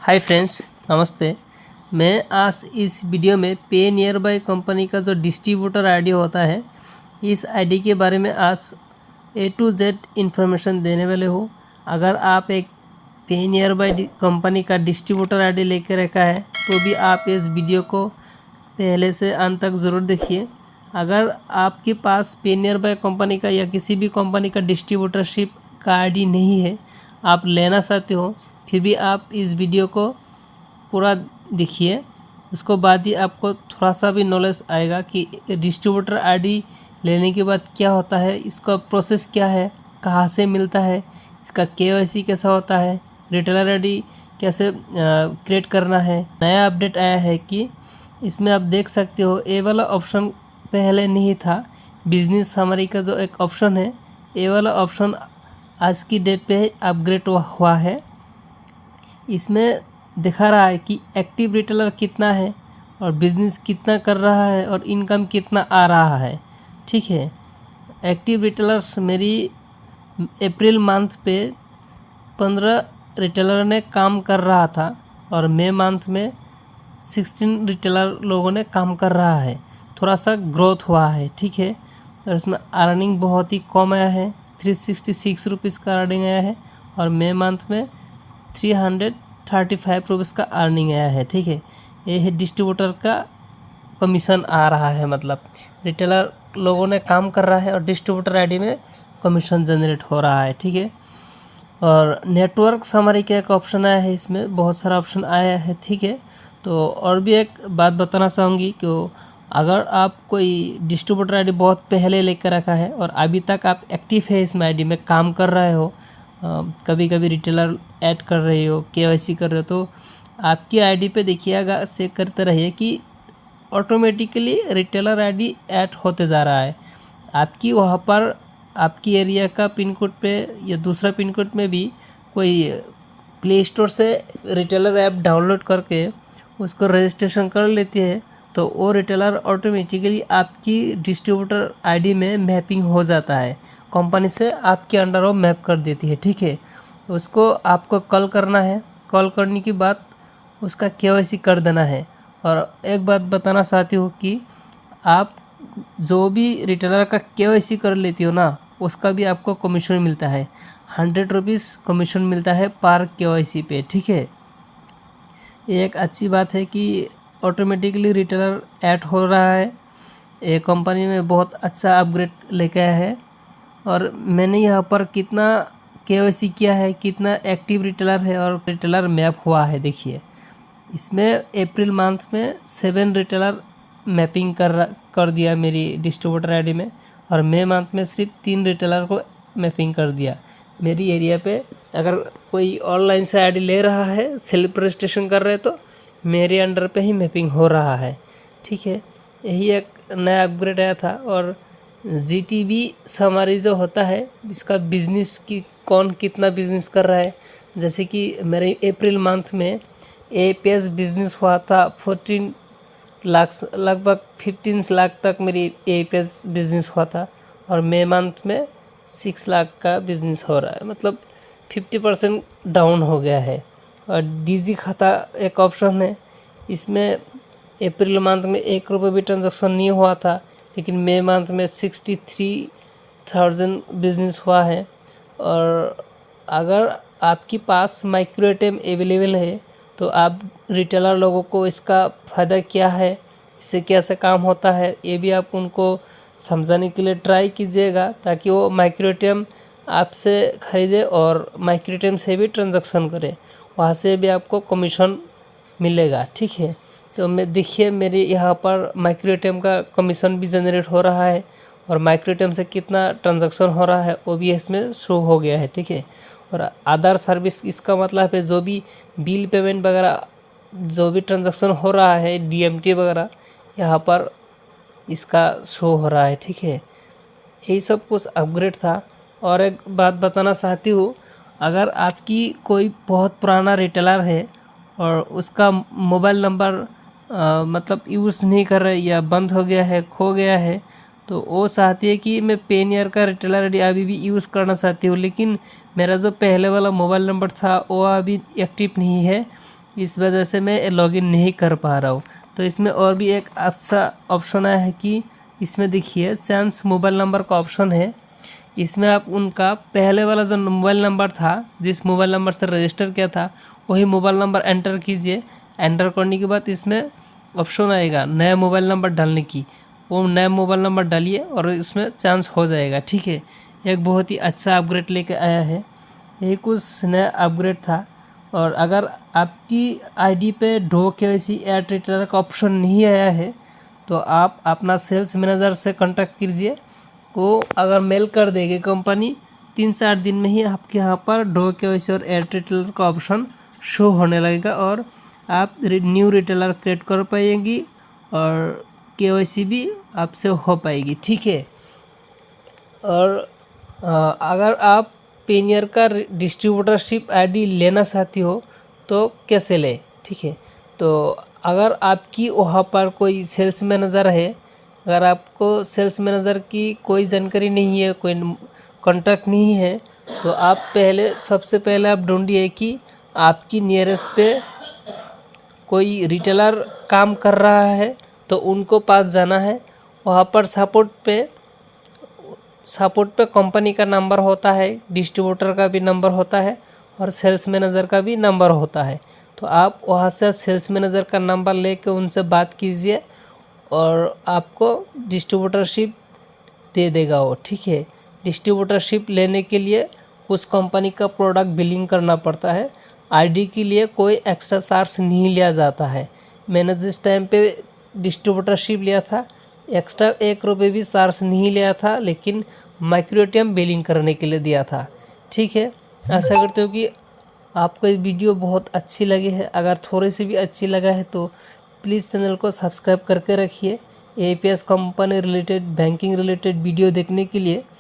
Hi friends, नमस्ते। मैं आज इस वीडियो में पे नियर बाय कंपनी का जो डिस्ट्रीब्यूटर आईडी होता है, इस आईडी के बारे में आज A to Z इन्फॉर्मेशन देने वाले हो। अगर आप एक पे नियर बाय कंपनी का डिस्ट्रीब्यूटर आईडी लेकर रखा है तो भी आप इस वीडियो को पहले से अंत तक ज़रूर देखिए। अगर आपके पास पे नियर बाय कंपनी का या किसी भी कंपनी का डिस्ट्रीब्यूटरशिप का आईडी नहीं है, आप लेना चाहते हो, फिर भी आप इस वीडियो को पूरा देखिए। उसको बाद ही आपको थोड़ा सा भी नॉलेज आएगा कि डिस्ट्रीब्यूटर आईडी लेने के बाद क्या होता है, इसका प्रोसेस क्या है, कहाँ से मिलता है, इसका केवाईसी कैसा होता है, रिटेलर आईडी कैसे क्रिएट करना है। नया अपडेट आया है कि इसमें आप देख सकते हो ए वाला ऑप्शन पहले नहीं था। बिजनेस समरी का जो एक ऑप्शन है, ए वाला ऑप्शन आज की डेट पे अपग्रेड हुआ है। इसमें दिखा रहा है कि एक्टिव रिटेलर कितना है और बिजनेस कितना कर रहा है और इनकम कितना आ रहा है। ठीक है, एक्टिव रिटेलर्स मेरी अप्रैल मंथ पे 15 रिटेलर ने काम कर रहा था और मई मंथ में 16 रिटेलर लोगों ने काम कर रहा है। थोड़ा सा ग्रोथ हुआ है। ठीक है, और इसमें अर्निंग बहुत ही कम आया है, 366 रुपीज़ का अर्निंग आया है और मई मंथ में 335 रुपीज़ का अर्निंग आया है। ठीक है, ये है डिस्ट्रीब्यूटर का कमीशन आ रहा है, मतलब रिटेलर लोगों ने काम कर रहा है और डिस्ट्रीब्यूटर आईडी में कमीशन जनरेट हो रहा है। ठीक है, और नेटवर्क समरी का एक ऑप्शन आया है, इसमें बहुत सारा ऑप्शन आया है। ठीक है, तो और भी एक बात बताना चाहूँगी कि अगर आप कोई डिस्ट्रीब्यूटर आईडी बहुत पहले लेकर रखा है और अभी तक आप एक्टिव है, इसमें आईडी में काम कर रहे हो, कभी कभी रिटेलर ऐड कर रहे हो, केवाईसी कर रहे हो, तो आपकी आईडी पे देखिएगा, चेक करते रहिए कि ऑटोमेटिकली रिटेलर आईडी ऐड होते जा रहा है। आपकी वहाँ पर आपकी एरिया का पिन कोड पे या दूसरा पिन कोड में भी कोई प्ले स्टोर से रिटेलर ऐप डाउनलोड करके उसको रजिस्ट्रेशन कर लेती है, तो वो रिटेलर ऑटोमेटिकली आपकी डिस्ट्रीब्यूटर आईडी में मैपिंग हो जाता है। कंपनी से आपके अंडर वो मैप कर देती है। ठीक है, उसको आपको कॉल करना है, कॉल करने के बाद उसका केवाईसी कर देना है। और एक बात बताना चाहती हूँ कि आप जो भी रिटेलर का केवाईसी कर लेती हो ना, उसका भी आपको कमीशन मिलता है, 100 रुपीज़ कमीशन मिलता है पर केवाईसी पे। ठीक है, ये एक अच्छी बात है कि ऑटोमेटिकली रिटेलर ऐड हो रहा है। ये कंपनी में बहुत अच्छा अपग्रेड लेके आया है। और मैंने यहाँ पर कितना केवाईसी किया है, कितना एक्टिव रिटेलर है और रिटेलर मैप हुआ है, देखिए। इसमें अप्रैल मंथ में 7 रिटेलर मैपिंग कर दिया मेरी डिस्ट्रीब्यूटर आईडी में और मई मंथ में सिर्फ 3 रिटेलर को मैपिंग कर दिया मेरी एरिया पे। अगर कोई ऑनलाइन से आईडी ले रहा है, सेल्फ रजिस्ट्रेशन कर रहे, तो मेरे अंडर पे ही मैपिंग हो रहा है। ठीक है, यही एक नया अपग्रेड आया था। और जीटीबी समरी जो होता है, इसका बिजनेस की कौन कितना बिजनेस कर रहा है, जैसे कि मेरे अप्रैल मंथ में एपीएस बिजनेस हुआ था 14 लाख, लगभग 15 लाख तक मेरी एपीएस बिजनेस हुआ था और मई मंथ में 6 लाख का बिजनेस हो रहा है, मतलब 50% डाउन हो गया है। और डीजी खाता एक ऑप्शन है, इसमें अप्रैल मंथ में 1 रुपये भी ट्रांजैक्शन नहीं हुआ था, लेकिन मई मंथ में 63,000 बिजनेस हुआ है। और अगर आपके पास माइक्रो एटीएम अवेलेबल है तो आप रिटेलर लोगों को इसका फ़ायदा क्या है, इससे कैसे काम होता है, ये भी आप उनको समझाने के लिए ट्राई कीजिएगा, ताकि वो माइक्रो एटीएम आपसे ख़रीदे और माइक्रो एटीएम से भी ट्रांजैक्शन करे, वहाँ से भी आपको कमीशन मिलेगा। ठीक है, तो मैं देखिए मेरे यहाँ पर माइक्रो एटीएम का कमीशन भी जनरेट हो रहा है और माइक्रो एटीएम से कितना ट्रांजैक्शन हो रहा है वो भी इसमें शो हो गया है। ठीक है, और आधार सर्विस, इसका मतलब है जो भी बिल पेमेंट वगैरह जो भी ट्रांजैक्शन हो रहा है, डीएमटी वगैरह, यहाँ पर इसका शो हो रहा है। ठीक है, यही सब कुछ अपग्रेड था। और एक बात बताना चाहती हूँ, अगर आपकी कोई बहुत पुराना रिटेलर है और उसका मोबाइल नंबर मतलब यूज़ नहीं कर रहे या बंद हो गया है, खो गया है, तो वो चाहती है कि मैं पे नियर का रिटेलर आईडी अभी भी यूज़ करना चाहती हूँ, लेकिन मेरा जो पहले वाला मोबाइल नंबर था वो अभी एक्टिव नहीं है, इस वजह से मैं लॉगिन नहीं कर पा रहा हूँ। तो इसमें और भी एक अच्छा ऑप्शन आया है कि इसमें देखिए चांस मोबाइल नंबर का ऑप्शन है। इसमें आप उनका पहले वाला जो मोबाइल नंबर था, जिस मोबाइल नंबर से रजिस्टर किया था, वही मोबाइल नंबर एंटर कीजिए। एंटर करने के बाद इसमें ऑप्शन आएगा नया मोबाइल नंबर डालने की, वो नया मोबाइल नंबर डालिए और इसमें चांस हो जाएगा। ठीक है, एक बहुत ही अच्छा अपग्रेड लेके आया है। यही कुछ नया अपग्रेड था। और अगर आपकी आईडी पे डो केवाईसी ऐड रिटेलर का ऑप्शन नहीं आया है तो आप अपना सेल्स मैनेजर से कांटेक्ट कीजिए, वो अगर मेल कर देगी कंपनी 3-4 दिन में ही आपके यहाँ पर डो केवाईसी और ऐड रिटेलर का ऑप्शन शो होने लगेगा और आप न्यू रिटेलर क्रिएट कर पाएंगी और केवाईसी भी आपसे हो पाएगी। ठीक है, और अगर आप पेनियर का डिस्ट्रीब्यूटरशिप आईडी लेना चाहती हो तो कैसे ले। ठीक है, तो अगर आपकी वहाँ पर कोई सेल्स मैनेजर है, अगर आपको सेल्स मैनेजर की कोई जानकारी नहीं है, कोई कांटेक्ट नहीं है, तो आप सबसे पहले आप ढूंढिए कि आपकी नियरेस्ट पे कोई रिटेलर काम कर रहा है तो उनको पास जाना है। वहाँ पर सपोर्ट पे कंपनी का नंबर होता है, डिस्ट्रीब्यूटर का भी नंबर होता है और सेल्स मैनेजर का भी नंबर होता है। तो आप वहाँ से सेल्स मैनेजर का नंबर लेके उनसे बात कीजिए और आपको डिस्ट्रीब्यूटरशिप दे देगा वो। ठीक है, डिस्ट्रीब्यूटरशिप लेने के लिए उस कंपनी का प्रोडक्ट बिलिंग करना पड़ता है। आईडी के लिए कोई एक्स्ट्रा चार्ज नहीं लिया जाता है। मैंने जिस टाइम पे डिस्ट्रीब्यूटरशिप लिया था, एक्स्ट्रा 1 रुपये भी चार्ज नहीं लिया था, लेकिन माइक्रो एटीएम बिलिंग करने के लिए दिया था। ठीक है, आशा करते हो कि आपको ये वीडियो बहुत अच्छी लगी है। अगर थोड़ी सी भी अच्छी लगा है तो प्लीज़ चैनल को सब्सक्राइब करके रखिए। APS company related, banking related video देखने के लिए